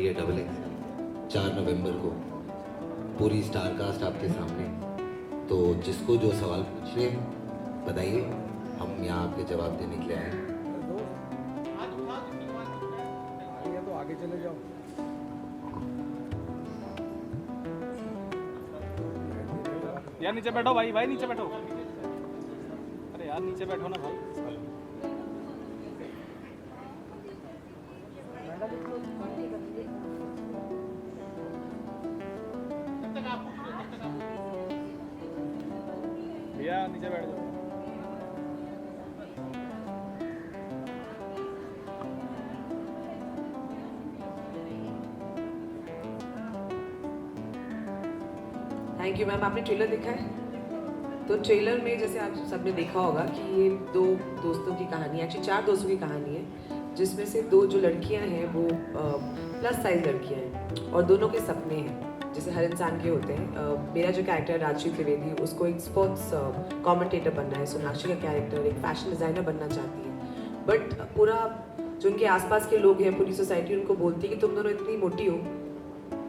रही है XX 4 नवंबर को, पूरी स्टार कास्ट आपके सामने। तो जिसको जो सवाल पूछने बताइए, हम यहाँ आपके जवाब देने के लिए आए हैं। तो आगे चले जाओ। यार नीचे बैठो भाई, भाई नीचे बैठो। अरे यार नीचे बैठो ना भाई। भैया नीचे बैठ जाओ। Thank you ma'am. आपने ट्रेलर देखा है? तो ट्रेलर में जैसे आप सबने देखा होगा कि ये दो दोस्तों की कहानी, एक्चुअली 4 दोस्तों की कहानी है, जिसमें से 2 जो लड़कियां हैं वो प्लस साइज लड़कियां हैं और दोनों के सपने हैं जैसे हर इंसान के होते हैं। मेरा जो कैरेक्टर है राजश्री त्रिवेदी, उसको एक स्पोर्ट्स कमेंटेटर बनना है। सोनाक्षी का कैरेक्टर एक फैशन डिज़ाइनर बनना चाहती है, बट पूरा जो उनके आसपास के लोग हैं, पूरी सोसाइटी उनको बोलती है कि तुम दोनों इतनी मोटी हो,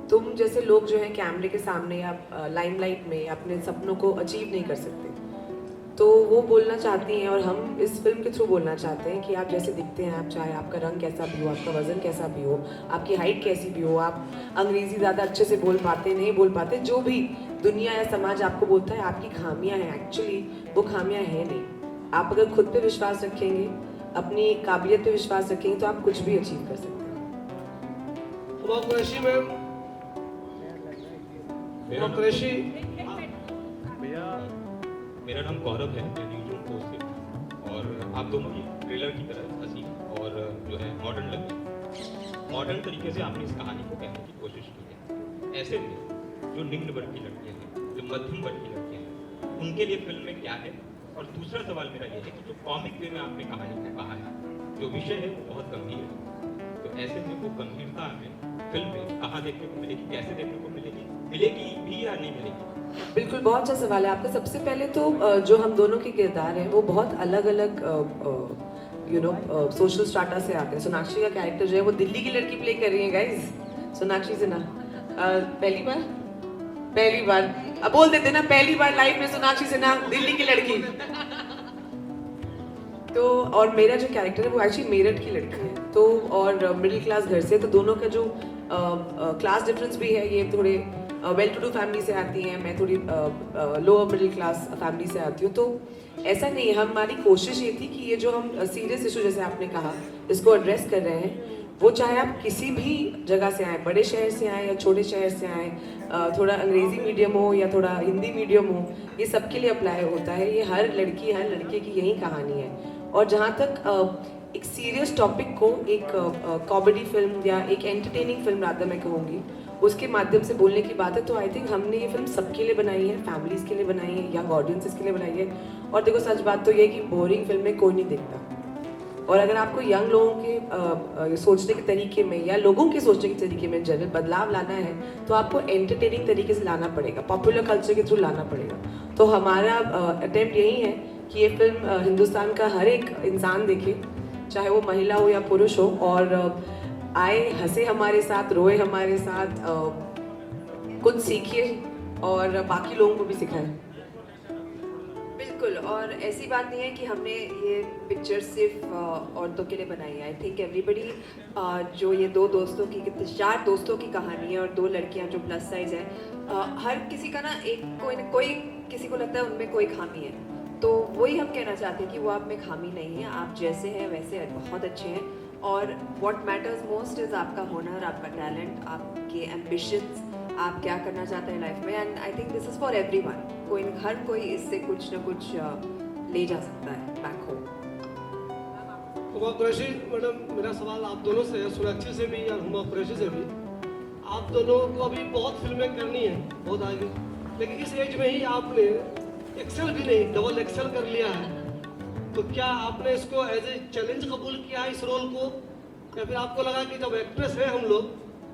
तुम जैसे लोग जो है कैमरे के सामने या लाइमलाइट में अपने सपनों को अचीव नहीं कर सकते। तो वो बोलना चाहती हैं और हम इस फिल्म के थ्रू बोलना चाहते हैं कि आप जैसे दिखते हैं, आप चाहे आपका रंग कैसा भी हो, आपका वज़न कैसा भी हो, आपकी हाइट कैसी भी हो, आप अंग्रेज़ी ज़्यादा अच्छे से बोल पाते नहीं बोल पाते, जो भी दुनिया या समाज आपको बोलता है आपकी खामियां हैं, एक्चुअली वो खामियां हैं नहीं। आप अगर खुद पे विश्वास रखेंगे, अपनी काबिलियत पे विश्वास रखेंगे, तो आप कुछ भी अचीव कर सकते हैं। भैया मेरा नाम गौरव है, मैं न्यूज रूम पोस्ट से। और आप दोनों की ट्रेलर की तरह हंसी और जो है मॉडर्न लगी, मॉडर्न तरीके से आपने इस कहानी को कहने की कोशिश की है। ऐसे में जो निम्न वर्ग की लड़कियाँ हैं, जो मध्यम वर्ग की लड़कियाँ हैं, उनके लिए फिल्म में क्या है? और दूसरा सवाल मेरा ये है कि जो कॉमिक वे में आपने कहानी को कहा है, जो विषय है वो बहुत गंभीर है, तो ऐसे में वो गंभीरता हमें फिल्म में कहाँ देखने को मिलेगी, कैसे देखने को मिलेगी, मिलेगी भी या नहीं मिलेगी? बिल्कुल, बहुत अच्छा सवाल है आपका। सबसे पहले तो जो हम दोनों के किरदार हैं वो बहुत अलग अलग सोशल स्ट्राटा से आते हैं। सोनाक्षी का कैरेक्टर जो है वो दिल्ली की लड़की प्ले कर रही है गाइज, सोनाक्षी सिन्हा। पहली बार अब बोल देते ना, पहली बार लाइफ में सोनाक्षी सिन्हा दिल्ली की लड़की। तो और मेरा जो कैरेक्टर है वो एक्चुअली मेरठ की लड़की है, तो और मिडिल क्लास घर से, तो दोनों का जो क्लास डिफरेंस भी है, ये थोड़े वेल टू डू फैमिली से आती हैं, मैं थोड़ी लोअर मिडिल क्लास फैमिली से आती हूँ। तो ऐसा नहीं है, हमारी कोशिश ये थी कि ये जो हम सीरियस इशू जैसे आपने कहा इसको एड्रेस कर रहे हैं, वो चाहे आप किसी भी जगह से आए, बड़े शहर से आए या छोटे शहर से आए, थोड़ा अंग्रेज़ी मीडियम हो या थोड़ा हिंदी मीडियम हो, ये सबके लिए अप्लाई होता है। ये हर लड़की हर लड़के की यही कहानी है। और जहाँ तक एक सीरियस टॉपिक को एक कॉमेडी फिल्म या एक एंटरटेनिंग फिल्म राधा मैं कहूँगी उसके माध्यम से बोलने की बात है, तो आई थिंक हमने ये फिल्म सबके लिए बनाई है, फैमिलीज़ के लिए बनाई है, यंग ऑडियंसेस के लिए बनाई है। और देखो सच बात तो ये कि बोरिंग फिल्में कोई नहीं देखता, और अगर आपको यंग लोगों के सोचने के तरीके में या लोगों के सोचने के तरीके में जनरल बदलाव लाना है, तो आपको एंटरटेनिंग तरीके से लाना पड़ेगा, पॉपुलर कल्चर के थ्रू लाना पड़ेगा। तो हमारा अटेम्प्ट यही है कि ये फिल्म हिंदुस्तान का हर एक इंसान देखे, चाहे वो महिला हो या पुरुष हो, और आए, हंसे हमारे साथ, रोए हमारे साथ, कुछ सीखिए और बाकी लोगों को भी सिखाएं। बिल्कुल, और ऐसी बात नहीं है कि हमने ये पिक्चर सिर्फ औरतों के लिए बनाई है। आई थिंक एवरीबडी, जो ये 2 दोस्तों की 4 दोस्तों की कहानी है और 2 लड़कियां जो प्लस साइज है, हर किसी का ना एक कोई किसी को लगता है उनमें कोई खामी है, तो वही हम कहना चाहते हैं कि वो आप में खामी नहीं है, आप जैसे हैं वैसे बहुत अच्छे हैं। और व्हाट मैटर्स मोस्ट इज़ आपका हुनर, आपका टैलेंट, आपके एम्बिशंस, आप क्या करना चाहते हैं लाइफ में। And I think this is for everyone, हर कोई इससे कुछ ना कुछ ले जा सकता है back home. Huma Qureshi madam, मेरा सवाल आप दोनों से है, सोनाक्षी से भी या हुमा कुरैशी से भी। आप दोनों को अभी बहुत फिल्में करनी है, बहुत आगे, लेकिन इस एज में ही आपने एक्सेल भी नहीं, डबल एक्सेल कर लिया है, तो क्या आपने इसको एज ए चैलेंज कबूल किया है इस रोल को, या फिर आपको लगा कि जब एक्ट्रेस है हम लोग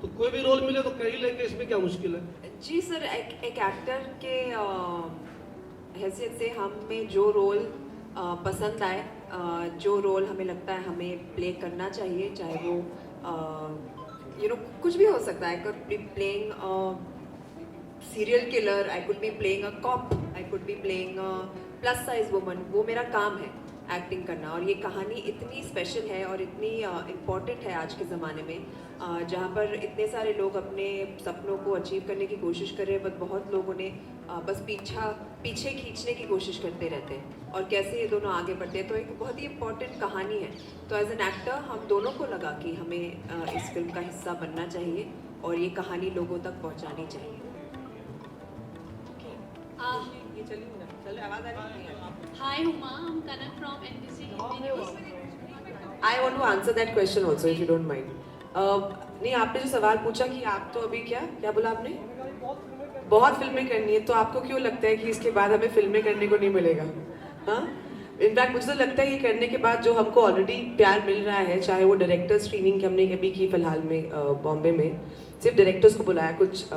तो कोई भी रोल मिले तो कर ही लेंगे, इसमें क्या मुश्किल है? जी सर, एक एक्टर के हैसियत से हमें जो रोल पसंद आए, जो रोल हमें लगता है हमें प्ले करना चाहिए, चाहे वो कुछ भी हो सकता है. I could be playing a serial killer, I could be playing a cop, I could be playing a plus size woman. वो मेरा काम है एक्टिंग करना. और ये कहानी इतनी स्पेशल है और इतनी इम्पॉर्टेंट है आज के ज़माने में, जहाँ पर इतने सारे लोग अपने सपनों को अचीव करने की कोशिश कर रहे हैं, बट बहुत लोग उन्हें बस पीछे खींचने की कोशिश करते रहते हैं, और कैसे ये दोनों आगे बढ़ते हैं. तो एक बहुत ही इम्पॉर्टेंट कहानी है. तो एज एन एक्टर हम दोनों को लगा कि हमें इस फिल्म का हिस्सा बनना चाहिए और ये कहानी लोगों तक पहुँचानी चाहिए. ये चलिए चल आवाज़ आ रही है. Hi Huma, I'm Kanak from NBC Hindi News. I want to answer that question also if you don't mind. नहीं, आपने जो सवाल पूछा कि आप तो अभी क्या बोला आपने? बहुत फिल्में करनी है, तो आपको क्यों लगता है कि इसके बाद हमें फिल्में करने को नहीं मिलेगा? हाँ, इनफैक्ट मुझे तो लगता है ये करने के बाद जो हमको ऑलरेडी प्यार मिल रहा है, चाहे वो डायरेक्टर स्क्रीनिंग हमने अभी की फिलहाल में बॉम्बे में, सिर्फ डायरेक्टर्स को बुलाया, कुछ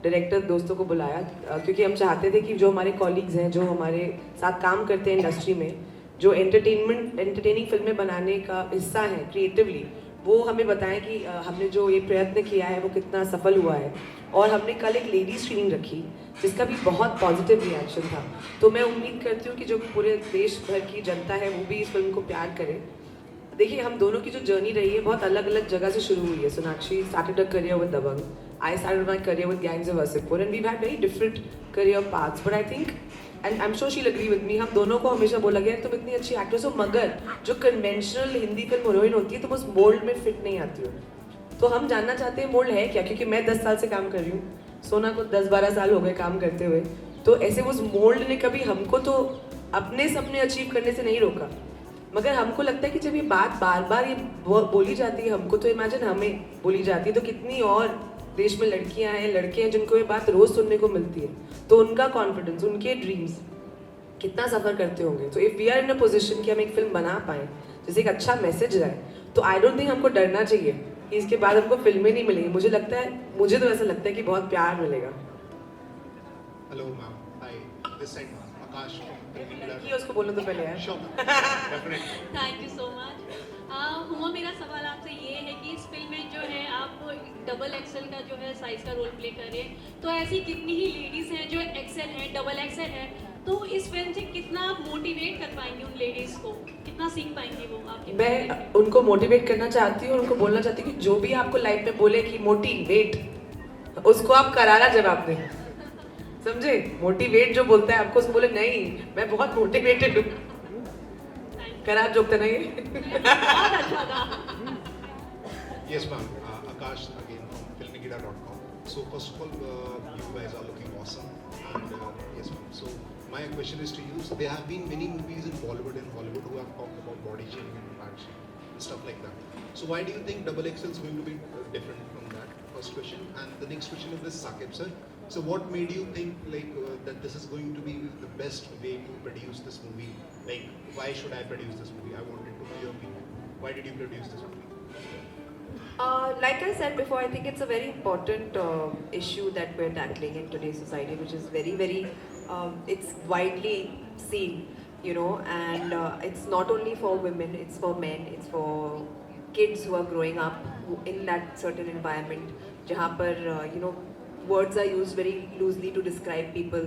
डायरेक्टर दोस्तों को बुलाया, क्योंकि हम चाहते थे कि जो हमारे कॉलीग्स हैं, जो हमारे साथ काम करते हैं इंडस्ट्री में, जो एंटरटेनिंग फिल्में बनाने का हिस्सा है क्रिएटिवली, वो हमें बताएं कि हमने जो ये प्रयत्न किया है वो कितना सफल हुआ है. और हमने कल एक लेडी स्क्रीनिंग रखी जिसका भी बहुत पॉजिटिव रिएक्शन था. तो मैं उम्मीद करती हूँ कि जो पूरे देश भर की जनता है वो भी इस फिल्म को प्यार करे. देखिए, हम दोनों की जो जर्नी रही है बहुत अलग अलग जगह से शुरू हुई है. Sonakshi started her career with Dabang. I started my career with Gangs of Wasseypur, and we've had very different career paths. But I think, and I'm sure she'll agree with me, हम दोनों को हमेशा बोला गया तुम इतनी अच्छी एक्ट्रेस हो, मगर जो कन्वेंशनल हिंदी फिल्म हीरोइन होती है तुम उस मोल्ड में फिट नहीं आती हो. तो हम जानना चाहते हैं मोल्ड है क्या, क्योंकि मैं 10 साल से काम कर रही हूँ, सोना को 10-12 साल हो गए काम करते हुए. तो ऐसे उस मोल्ड ने कभी हमको तो अपने सपने अचीव करने से नहीं रोका, मगर हमको लगता है कि जब ये बात बार बार ये बोली जाती है हमको, तो इमेजिन हमें बोली जाती है, तो कितनी और देश में लड़कियां हैं, लड़के हैं जिनको ये बात रोज सुनने को मिलती है. तो उनका कॉन्फिडेंस, उनके ड्रीम्स कितना सफ़र करते होंगे. तो if we are in a position कि हम एक फिल्म बना पाएँ जैसे एक अच्छा मैसेज रहे, तो आई डोंट थिंक हमको डरना चाहिए कि इसके बाद हमको फिल्में नहीं मिलेंगी. मुझे तो ऐसा लगता है कि बहुत प्यार मिलेगा. Hello ma'am, hi, this side Akash कि उसको बोलने तो पहले यार. Thank you so much. Huma, मेरा सवाल आपसे ये है कि इस फिल्म में जो है आप डबल एक्सेल का जो है साइज का रोल प्ले कर रहे हैं, तो ऐसी कितनी ही लेडीज़ हैं जो एक्सेल है, डबल एक्सेल है, तो इस फिल्म से कितना आप मोटिवेट कर पाएंगे उन लेडीज़ को, कितना सीख पाएंगे वो आपके? मैं उनको मोटिवेट करना चाहती हूँ, उनको बोलना चाहती हूँ कि जो भी आपको लाइफ में बोले कि मोटिवेट, उसको आप करारा जवाब दें. समझे? मोटिवेट जो बोलता है आपको, उसको बोले नहीं मैं बहुत मोटिवेटेड हूँ. खराब जोक था नहीं. Yes ma'am, Akash again from filmikida.com. So first of all, you guys are looking awesome, and yes ma'am. So my question is to you. So there have been many movies in Bollywood and Hollywood who have talked about body shaming and fat shaming and stuff like that. So why do you think Double XL is going to be different from that? First question. And the next question is this, Saqib sir. So what made you think that this is going to be the best way to produce this movie? Like, why should I produce this movie? I wanted to know your opinion. Why did you produce this movie? Like I said before, I think it's a very important issue that we're tackling in today's society, which is very, very, it's widely seen, and it's not only for women, it's for men, it's for kids who are growing up in that certain environment, जहाँ पर, words are used very loosely to describe people.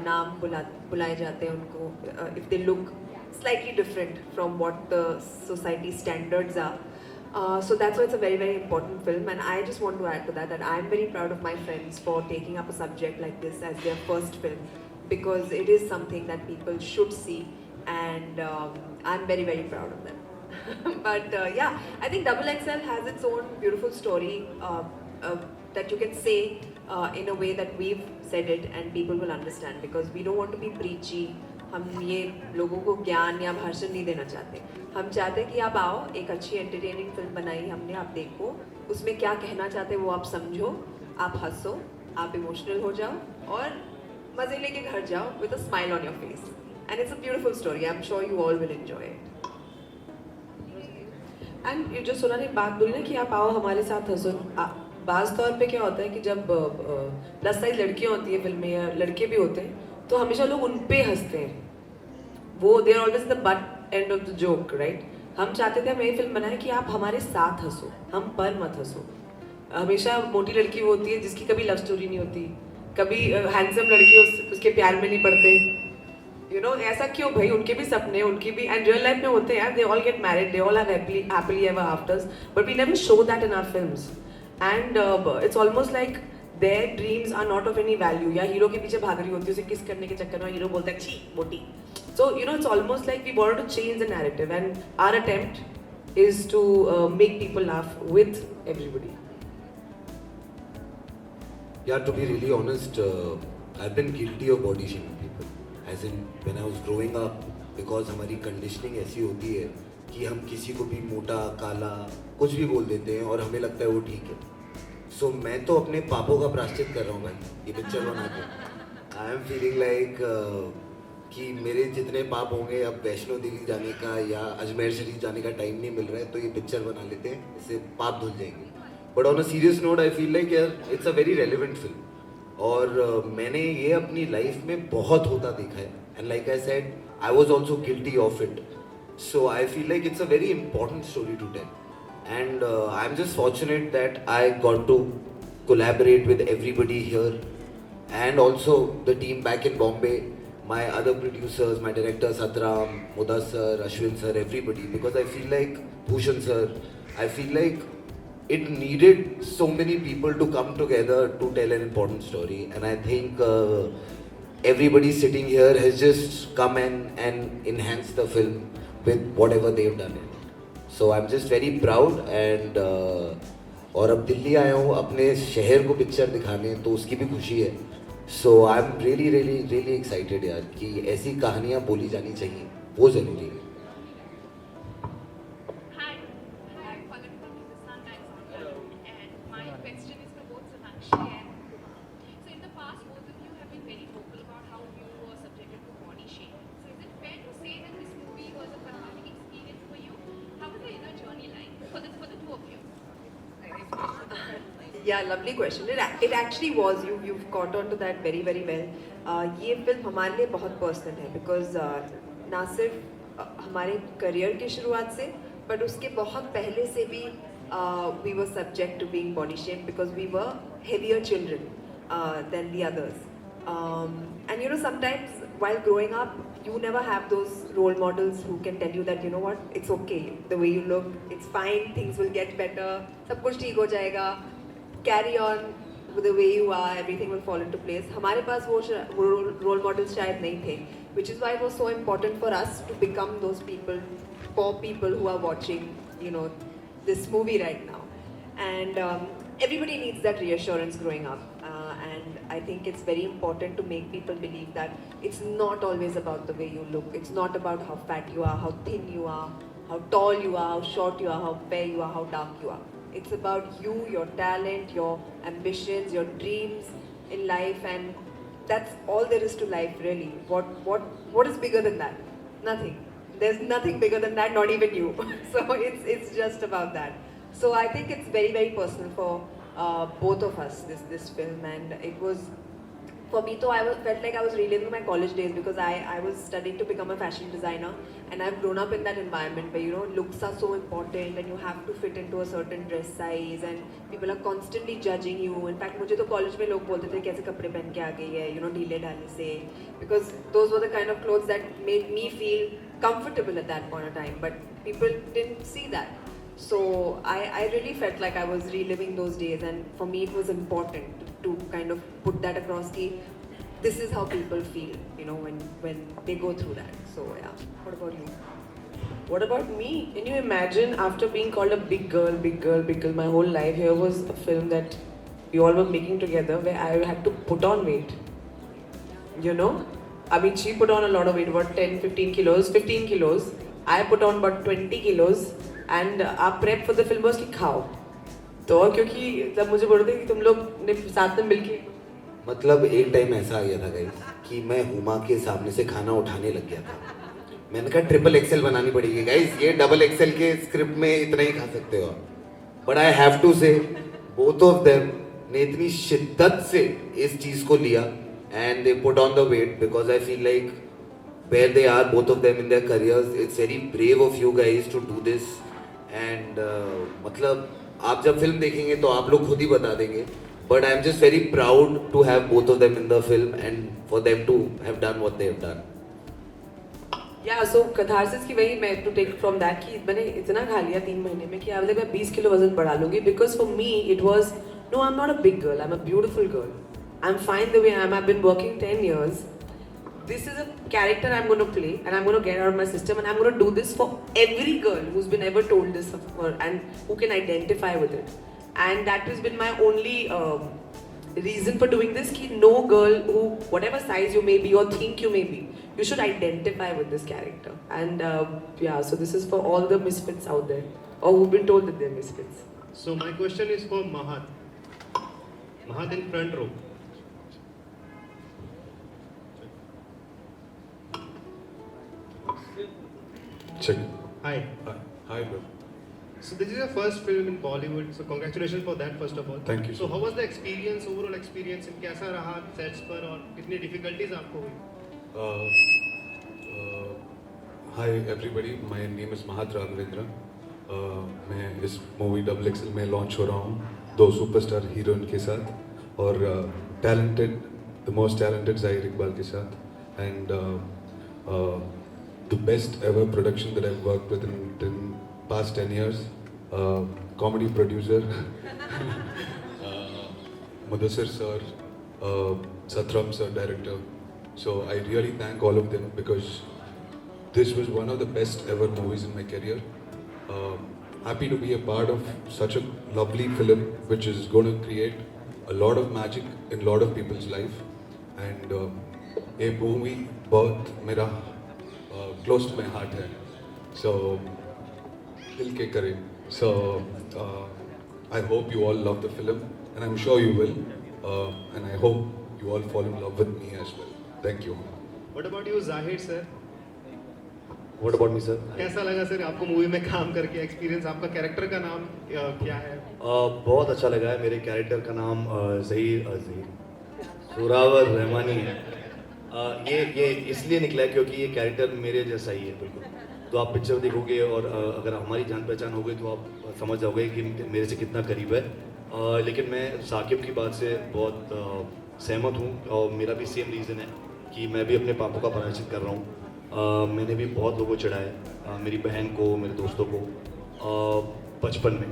नाम बुलाए जाते हैं उनको if they look slightly different from what the society standards are. So that's why it's a very, very important film, and I just want to add to that I'm very proud of my friends for taking up a subject like this as their first film, because it is something that people should see, and I'm very, very proud of them. But yeah, I think Double XL has its own beautiful story that you can say in a way that we've said it and people will understand, because we don't want to be preachy. हम ये लोगों को ज्ञान या भाषण नहीं देना चाहते. हम चाहते हैं कि आप आओ, एक अच्छी एंटरटेनिंग फिल्म बनाई हमने, आप देखो उसमें क्या कहना चाहते हैं वो आप समझो, आप हंसो, आप इमोशनल हो जाओ और मज़े लेके घर जाओ with a smile on your face. And it's a beautiful story. I'm sure you all will enjoy it. And ये जो सोना ने बात बोली ना कि आप आओ हमारे साथ हंसो, बाज़ तौर पे क्या होता है कि जब प्लस साइज लड़कियाँ होती हैं फिल्म में या लड़के भी होते हैं, तो हमेशा लोग उन पे हंसते हैं. वो they are always the butt end of the joke, right? हम चाहते थे हम ये फिल्म बनाएं कि आप हमारे साथ हंसो, हम पर मत हंसो. हमेशा मोटी लड़की वो होती है जिसकी कभी लव स्टोरी नहीं होती, कभी हैंडसम लड़के उसके प्यार में नहीं पड़ते, यू नो ऐसा क्यों भाई? उनके भी सपने, उनकी भी एंड रियल लाइफ में होते हैं, they all get married, they all have happily ever afters, but we never show that in our films and it's almost like their dreams are not of any value. या hero के पीछे भाग रही होती है, उसे किस करने के चक्कर में हीरो बोलता है छी मोटी. So you know, it's almost like we wanted to change the narrative, and our attempt is to make people laugh with everybody. Yeah, to be really honest, I've been guilty of body shaming people. As in, when I was growing up, because हमारी conditioning ऐसी होती है कि हम किसी को भी मोटा, काला, कुछ भी बोल देते हैं और हमें लगता है वो ठीक है. So मैं तो अपने पापों का प्रायश्चित कर रहा हूँ भाई, ये पिक्चर बना के. I am feeling like कि मेरे जितने पाप होंगे, अब वैष्णो देवी जाने का या अजमेर शरीफ जाने का टाइम नहीं मिल रहा है, तो ये पिक्चर बना लेते हैं, इससे पाप धुल जाएंगे. But on a serious note I feel like यार it's a very relevant film. और मैंने ये अपनी लाइफ में बहुत होता देखा है, and like I said I was also guilty of it. So I feel like it's a very important story to tell, and I am just fortunate that I got to collaborate with everybody here, and also the team back in Bombay, my other producers, my director Satram, Mudas sir, Ashwin sir, everybody, because I feel like Bhushan sir, I feel like it needed so many people to come together to tell an important story, and I think everybody sitting here has just come and enhanced the film with whatever they've done in it. So I'm just very proud, and और अब दिल्ली आया हूँ अपने शहर को picture दिखाने, तो उसकी भी खुशी है. So I am really really really excited यार कि ऐसी कहानियाँ बोली जानी चाहिए, वो ज़रूरी है. Hi, I'm calling from Hindustan Times Online, and my question is for both Sonakshi and Kumar. So in the past, both of you have been very vocal about how you were subjected to body shaming. So is it fair to say that this movie was a cathartic experience for you? How was the inner journey like for the two of you? Yeah, lovely question. It actually was. You've caught on to that very very well. ये film हमारे लिए बहुत personal है, because ना सिर्फ हमारे career की शुरुआत से, बट उसके बहुत पहले से भी we were subject to being body shamed because we were heavier children than the others. And you know, sometimes while growing up, you never have those role models who can tell you that, you know what, it's okay, the way you look, it's fine, things will get better, सब कुछ ठीक हो जाएगा, carry on with the way you are, everything will fall into place. हमारे पास वो role models शायद नहीं थे, which is why it was so important for us to become those people, for people who are watching, you know, this movie right now. And everybody needs that reassurance growing up. And I think it's very important to make people believe that it's not always about the way you look. It's not about how fat you are, how thin you are, how tall you are, how short you are, how fair you are, how dark you are. It's about you, your talent, your ambitions, your dreams in life, and that's all there is to life, really. What is bigger than that? Nothing. There's nothing bigger than that, not even you. So it's just about that. So I think it's very very personal for both of us, this film, and it was. For me, though, felt like I was reliving my college days because I was studying to become a fashion designer, and I've grown up in that environment where, you know, looks are so important and you have to fit into a certain dress size and people are constantly judging you. In fact, मुझे तो college में लोग बोलते थे कैसे कपड़े पहन के आ गई है, you know, ढीले ढाले से, because those were the kind of clothes that made me feel comfortable at that point of time, but people didn't see that. So I really felt like I was reliving those days, and for me it was important to kind of put that across ki this is how people feel, you know, when they go through that. So yeah, what about you? What about me? Can you imagine, after being called a big girl my whole life, here was a film that we all were making together where I had to put on weight, you know? I mean, she put on a lot of weight, about 10-15 kilos. I put on about 20 kilos. And आप prep for the film boss की खाओ, तो क्योंकि तब मुझे बोल रहे थे कि तुम लोग ने साथ में मिलके, मतलब एक टाइम ऐसा आ गया था गाइस कि मैं हुमा के सामने से खाना उठाने लग गया था. मैंने कहा ट्रिपल एक्सेल बनानी पड़ेगी गाइस, ये डबल एक्सेल के स्क्रिप्ट में इतना ही खा सकते हो. But I have to say both of them ने इतनी शिद्दत से इस चीज़ को लिया and they put on the weight, because I feel like where they are, both of them in their careers, it's very brave of you guys to do this. And मतलब आप जब फिल्म देखेंगे तो आप लोग खुद ही बता देंगे. But I'm just very proud to have both of them in the film and for them to have done what they have done. Yeah, so catharsis की वही मैं to take from that कि मैंने इतना खा लिया 3 महीने में कि अब मैं 20 किलो वजन बढ़ा लूँगी because for me it was no, I'm not a big girl, I'm a beautiful girl. I'm fine the way I am. I've been working 10 years. This is a character I'm going to play and I'm going to get out of my system and I'm going to do this for every girl who's been ever told this of her and who can identify with it. And that has been my only reason for doing this. Ki no girl who, whatever size you may be or think you may be, you should identify with this character. And yeah, so this is for all the misfits out there or who've been told that they're misfits. So my question is for Mahad. Mahad in front row. Check. Hi. Hi, bro. So this is your first film in Bollywood. So congratulations for that first of all. Thank you. So how was the experience, overall experience? कैसा रहा sets पर और कितनी difficulties आपको हुई? Hi everybody, my name is Mahad Raghavendra. मैं इस movie XXL में लॉन्च हो रहा हूँ 2 सुपरस्टार हीरोइन के साथ और टैलेंटेड द मोस्ट टैलेंटेड ज़ाहिर इकबाल के साथ and the best ever production that I've worked with in past 10 years. Comedy producer, Mudassir sir, Satram sir, director. So I really thank all of them because this was one of the best ever movies in my career. Happy to be a part of such a lovely film which is going to create a lot of magic in a lot of people's life. And a movie बहुत मेरा close to my heart है. So दिल के करीब. So I hope you all love the film and I'm sure you will. And I hope you all fall in love with me as well. Thank you. What about you, Zahir sir? What about me, sir? कैसा लगा sir आपको movie में काम करके experience? आपका character का नाम क्या है? बहुत अच्छा लगा है. मेरे कैरेक्टर का नाम जोरावर रहमानी है. ये इसलिए निकला है क्योंकि ये कैरेक्टर मेरे जैसा ही है बिल्कुल. तो आप पिक्चर देखोगे और अगर हमारी जान पहचान हो गई तो आप समझ जाओगे कि मेरे से कितना करीब है. लेकिन मैं साकिब की बात से बहुत सहमत हूँ और मेरा भी सेम रीज़न है कि मैं भी अपने पापों का प्रायश्चित कर रहा हूँ. मैंने भी बहुत लोगों को चढ़ाया, मेरी बहन को, मेरे दोस्तों को बचपन में.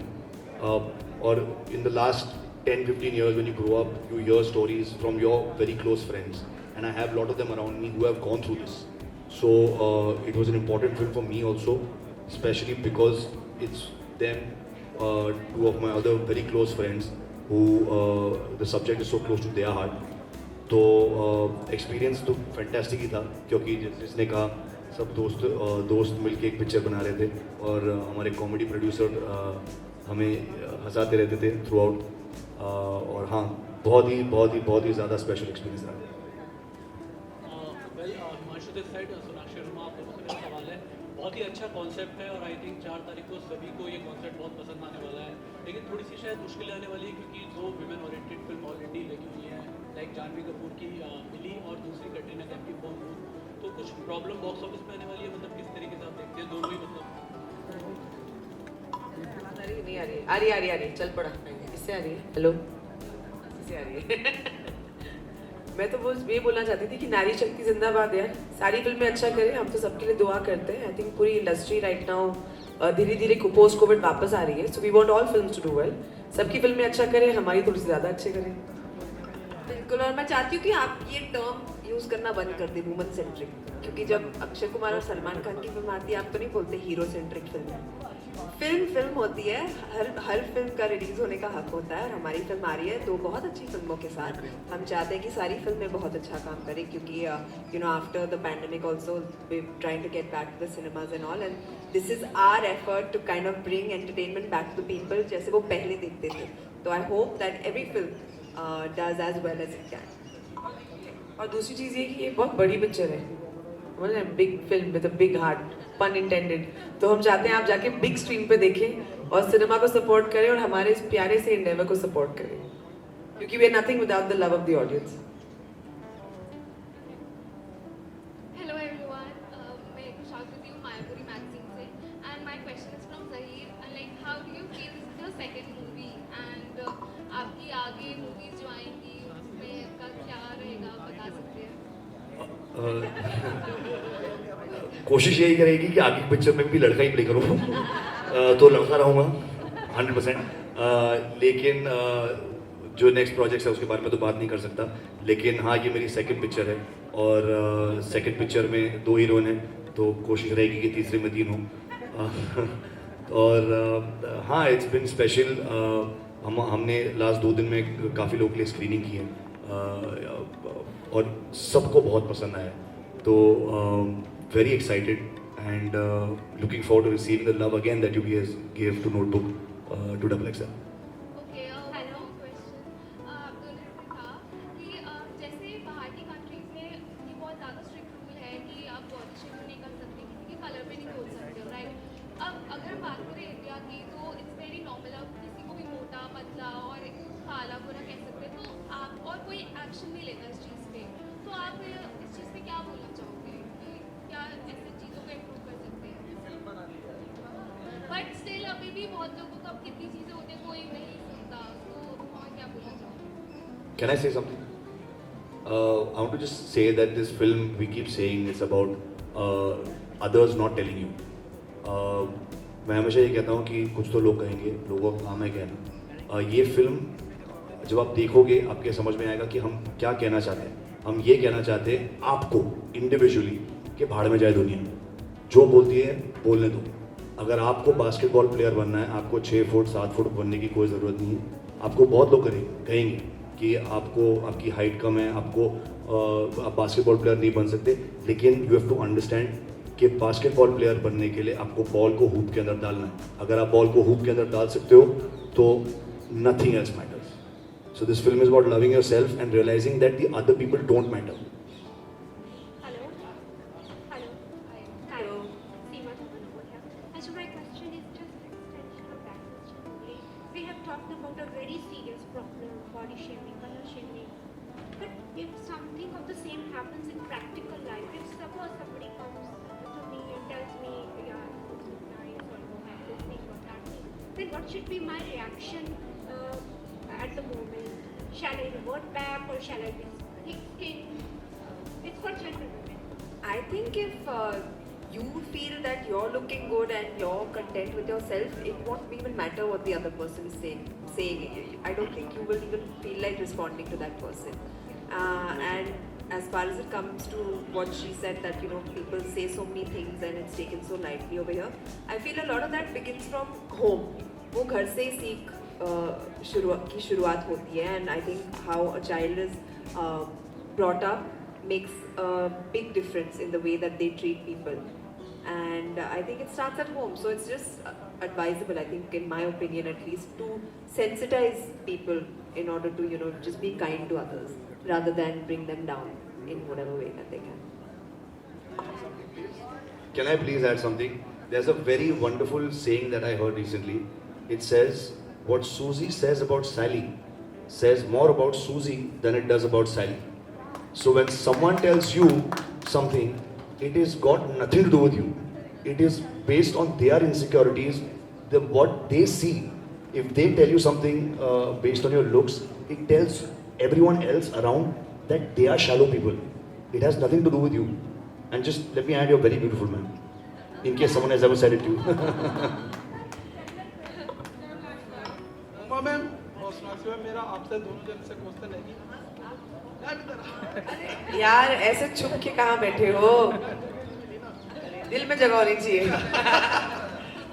और in the last 10-15 years when you grow up, you hear stories from your very close friends. And I have a lot of them around me who have gone through this. So it was an important film for me also, especially because it's them, 2 of my other very close friends who the subject is so close to their heart. तो experience तो fantastic ही था क्योंकि जिसने कहा सब दोस्त मिलके एक पिक्चर बना रहे थे और हमारे कॉमेडी प्रोड्यूसर हमें हंसाते रहते थे थ्रू आउट. और हाँ, बहुत ही ज़्यादा स्पेशल एक्सपीरियंस था. हिमांशु दिस साइड, सोनाक्षी शर्मा, आप लोगों से मेरा सवाल है. बहुत ही अच्छा कॉन्सेप्ट है और आई थिंक 4 तारीख को सभी को ये कॉन्सेप्ट बहुत पसंद आने वाला है. लेकिन थोड़ी सी शायद मुश्किलें आने वाली है क्योंकि 2 विमेन ओरिएंटेड फिल्म ऑलरेडी लगी हुई हैं, लाइक जानवी कपूर की मिली और दूसरी कटरीना कैफ की बॉम. तो कुछ प्रॉब्लम बॉक्स ऑफिस पे आने वाली है, मतलब किस तरीके से आप देखते हैं दोनों ही? मतलब नहीं आ रही चल पड़ा. इससे आ रही है. हेलो, इससे आ रही है. मैं तो बस ये बोलना चाहती थी कि नारी शक्ति जिंदाबाद यार. सारी फिल्में अच्छा करें, हम तो सबके लिए दुआ करते हैं. आई थिंक पूरी इंडस्ट्री राइट नाउ धीरे धीरे पोस्ट कोविड वापस आ रही है. So we want all films to do well. सबकी फिल्में अच्छा करें, हमारी थोड़ी सी ज़्यादा अच्छे करें. बिल्कुल. और मैं चाहती हूँ कि आप ये टर्म यूज़ करना बंद कर दें, वुमन सेंट्रिक. क्योंकि जब अक्षय कुमार और सलमान खान की फिल्म आती है आप तो नहीं बोलते हीरो सेंट्रिक फिल्म होती है. हर फिल्म का रिलीज होने का हक होता है और हमारी फिल्म आ रही है 2 बहुत अच्छी फिल्मों के साथ. हम चाहते हैं कि सारी फिल्में बहुत अच्छा काम करें क्योंकि you know after the pandemic also we trying to get back to the cinemas and all. And this is our effort to kind of bring entertainment back to the people जैसे वो पहले देखते थे. तो I hope that every film does as well as it can. और दूसरी चीज़ ये कि ये बहुत बड़ी पिक्चर है, मतलब big film with a big heart, पन इंटेंडेड. तो हम चाहते हैं आप जाके बिग स्क्रीन पे देखें और सिनेमा को सपोर्ट करें और हमारे इस प्यारे से इंडेवर को सपोर्ट करें क्योंकि we are nothing without the love of the audience. Hello everyone, मैं खुशाल हूँ मायापुरी मैगजीन से. And my question is from Zahir. Like, how do you feel this is your second movie? And आपकी आगे movies जो आएंगी उसमें का क्या रहेगा बता सकते हैं? कोशिश यही करेगी कि आगे की पिक्चर में भी लड़का ही प्ले करूँ तो लड़का रहूँगा 100%। लेकिन जो नेक्स्ट प्रोजेक्ट्स है उसके बारे में तो बात नहीं कर सकता, लेकिन हाँ ये मेरी सेकंड पिक्चर है और सेकंड पिक्चर में 2 हीरोइन हैं तो कोशिश रहेगी कि तीसरे में 3 हों। और हाँ इट्स बिन स्पेशल। हमने लास्ट 2 दिन में काफ़ी लोगों के लिए स्क्रीनिंग की है और सबको बहुत पसंद आया, तो very excited and looking forward to receiving the love again that you give to Notebook to XXL। Okay, hello question. आप दोनों से था कि जैसे बाहर की कंट्रीज में ये बहुत ज़्यादा स्ट्रिक्ट रूल है कि आप बॉडी शेप नहीं कर सकते, किसी के कलर पे नहीं बोल सकते, राइट? अब अगर बात करें इंडिया की तो इट्स वेरी नॉर्मल, आप किसी को भी मोटा पतला और काला गोरा कह सकते हैं, तो आप और कोई एक्शन नहीं लेता इस चीज़ पे, तो आप इस चीज़ पे क्या बोलना चाहोगे कि क्या ऐसी चीज़ों को इम्प्रूव कर सकते हैं? बट स्टिल अभी भी बहुत लोगों को अब कितनी चीज़ें होती हैं कोई नहीं सुनता, तो और क्या बोलना चाहोगे? Can I say something? I want to just say that this film we keep saying it's about others not telling you. मैं हमेशा ये कहता हूँ कि कुछ तो लोग कहेंगे, लोगों का काम है कहना। ये फिल्म जब आप देखोगे आपके समझ में आएगा कि हम क्या कहना चाहते हैं। हम ये कहना चाहते हैं आपको इंडिविजुअली कि भाड़ में जाए दुनिया, जो बोलती है बोलने दो। अगर आपको बास्केटबॉल प्लेयर बनना है, आपको 6 फुट 7 फुट बनने की कोई ज़रूरत नहीं है। आपको बहुत लोग कहेंगे कि आपकी हाइट कम है, आप बास्केटबॉल प्लेयर नहीं बन सकते, लेकिन यू हैव टू अंडरस्टैंड कि बास्केटबॉल प्लेयर बनने के लिए आपको बॉल को हूप के अंदर डालना है। अगर आप बॉल को हूप के अंदर डाल सकते हो तो nothing else matters. So this film is about loving yourself and realizing that the other people don't matter. So my question is just an extension of that question only. We have talked about a very serious problem, body shaming, color shaming. But if something of the same happens in practical life, if suppose somebody comes to me and tells me, yeah, this is nice, or you have this thing or that thing, then what should be my reaction at the moment? Shall I revert back or shall I be thick-skinned? It's for gentlemen. I think if you feel that you're looking good and you're content with yourself, it won't even matter what the other person is saying. I don't think you will even feel like responding to that person. And as far as it comes to what she said, that people say so many things and it's taken so lightly over here, I feel a lot of that begins from home. वो घर से ही सीख की शुरुआत होती है, and I think how a child is brought up makes a big difference in the way that they treat people. And I think it starts at home, so it's just advisable, I think, in my opinion at least, to sensitize people in order to just be kind to others rather than bring them down in whatever way that they can. Can I please add something? There's a very wonderful saying that I heard recently. It says, what Susie says about Sally says more about Susie than it does about Sally. So when someone tells you something, it is got nothing to do with you. It is based on their insecurities, what they see. If they tell you something based on your looks, it tells everyone else around that they are shallow people. It has nothing to do with you. And just let me add, you're very beautiful, man. In case someone has ever said it to you. Uma ma'am और Sonakshi ma'am, मेरा आपसे दोनों जन से question है कि यार ऐसे छुप के कहाँ बैठे हो, दिल में जगह होनी चाहिए।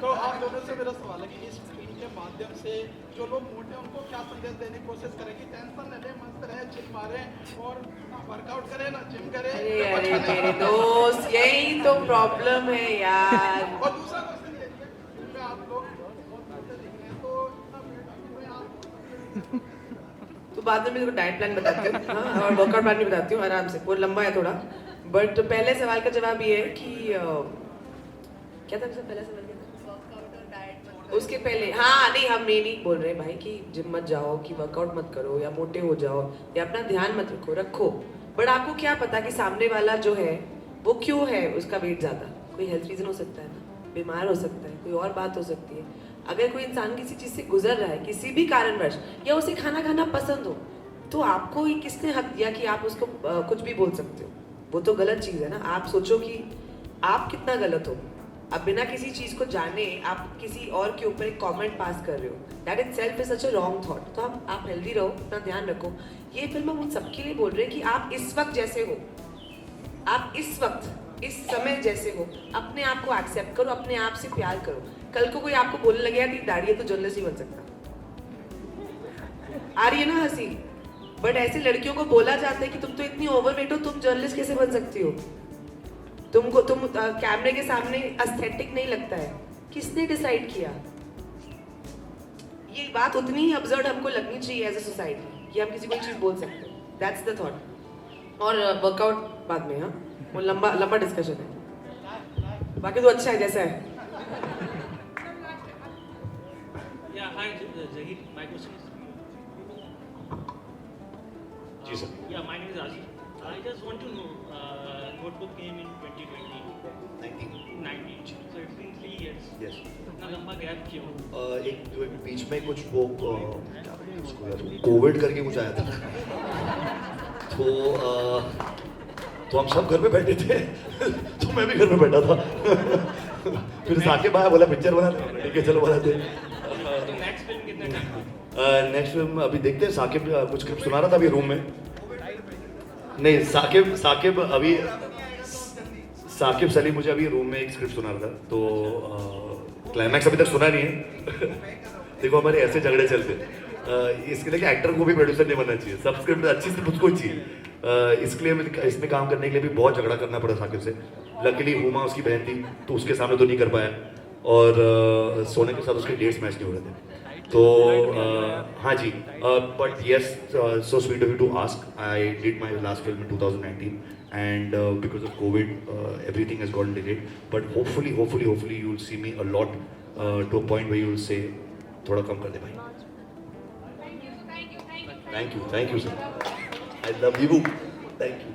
तो आप दोनों से मेरा सवाल है कि इस फिल्म के माध्यम से जो लोग मोटे हैं उनको क्या संदेश देने की कोशिश करेंगे? टेंशन न ले, मस्त रहे, चिल मारे और ना वर्कआउट करे ना जिम करे। अरे मेरे दोस्त, यही तो प्रॉब्लम है यार। और दूसरा क्वेश्चन ये है कि फिल्म में आप लोग बहुत मोटे दिख रहे हैं, तो तो बाद में मैं डाइट प्लान बताती हूँ, हाँ, और वर्कआउट प्लान भी बताती हूँ आराम से, वो लंबा है थोड़ा। बट पहले सवाल का जवाब ये है कि क्या था पहला सवाल? उसके पहले हाँ नहीं, हम ये नहीं बोल रहे भाई कि जिम मत जाओ, कि वर्कआउट मत करो या मोटे हो जाओ या अपना ध्यान मत रखो। बट आपको क्या पता कि सामने वाला जो है वो क्यों है उसका वेट ज़्यादा, कोई हेल्थ रीज़न हो सकता है ना। बीमार हो सकता है, कोई और बात हो सकती है। अगर कोई इंसान किसी चीज़ से गुजर रहा है किसी भी कारणवश, या उसे खाना खाना पसंद हो, तो आपको ही किसने हक दिया कि आप उसको कुछ भी बोल सकते हो? वो तो गलत चीज़ है ना। आप सोचो कि आप कितना गलत हो। अब बिना किसी चीज़ को जाने आप किसी और के ऊपर एक कमेंट पास कर रहे हो, that in self is such a wrong thought. तो आप हेल्दी रहो, अपना ध्यान रखो। ये फिल्म हम उन सबके लिए बोल रहे हैं कि आप इस वक्त जैसे हो, आप इस वक्त इस समय जैसे हो, अपने आप को एक्सेप्ट करो, अपने आप से प्यार करो। कल को कोई आपको बोलने लगे यार तेरी दाढ़ी है तो जर्नलिस्ट नहीं बन सकता। आ रही है ना हंसी? बट ऐसे लड़कियों को बोला जाता है कि तुम तो इतनी ओवरवेट हो, तुम जर्नलिस्ट कैसे बन सकती हो? तुम कैमरे के सामने एस्थेटिक नहीं लगता है। किसने डिसाइड किया? ये बात उतनी ही अब्सर्ड हमको लगनी चाहिए एज अ सोसाइटी कि हम किसी को एक चीज बोल सकते हैं। That's the thought. और वर्कआउट बाद में, हाँ वो लंबा डिस्कशन है। बाकी तो अच्छा है जैसा है। Yeah, hi, Zahid. My question is. Ji sir. Yeah, my name is Ashish. I just want to know, Notebook came in 2019. So it's been 3 years. Yes. इतना लंबा गैप क्यों? एक जो बीच में कुछ वो क्या बोलते हैं उसको यार, कोविड करके कुछ आया था। तो हम सब घर पे बैठे थे तो मैं भी घर पे बैठा था। फिर साकिब आया, बोला पिक्चर बनाते, ठीक है चलो बनाते। नेक्स्ट फिल्म कितने टाइम? नेक्स्ट फिल्म अभी देखते हैं। साकिब कुछ स्क्रिप्ट सुना रहा था अभी रूम में। नहीं, साकिब अभी साकिब सलीम मुझे अभी रूम में एक स्क्रिप्ट सुना रहा था, तो क्लाइमैक्स अभी तक सुना नहीं है। देखो हमारे ऐसे झगड़े चलते इसके लिए कि एक्टर को भी प्रोड्यूसर नहीं बनना चाहिए, सब स्क्रिप्ट अच्छी से मुझको चाहिए। इसके लिए इसमें काम करने के लिए भी बहुत झगड़ा करना पड़ा साकिब से। लकीली हुमा उसकी बहन थी तो उसके सामने तो नहीं कर पाया, और सोने के साथ उसके डेट्स मैच नहीं हो रहे थे। तो हाँ जी, but yes, so sweet of you to ask. I did my last film in 2019 and because of COVID everything has gotten delayed, but hopefully you will see me a lot to a point where you will say थोड़ा कम कर दे भाई। Thank you sir, I love you, thank you।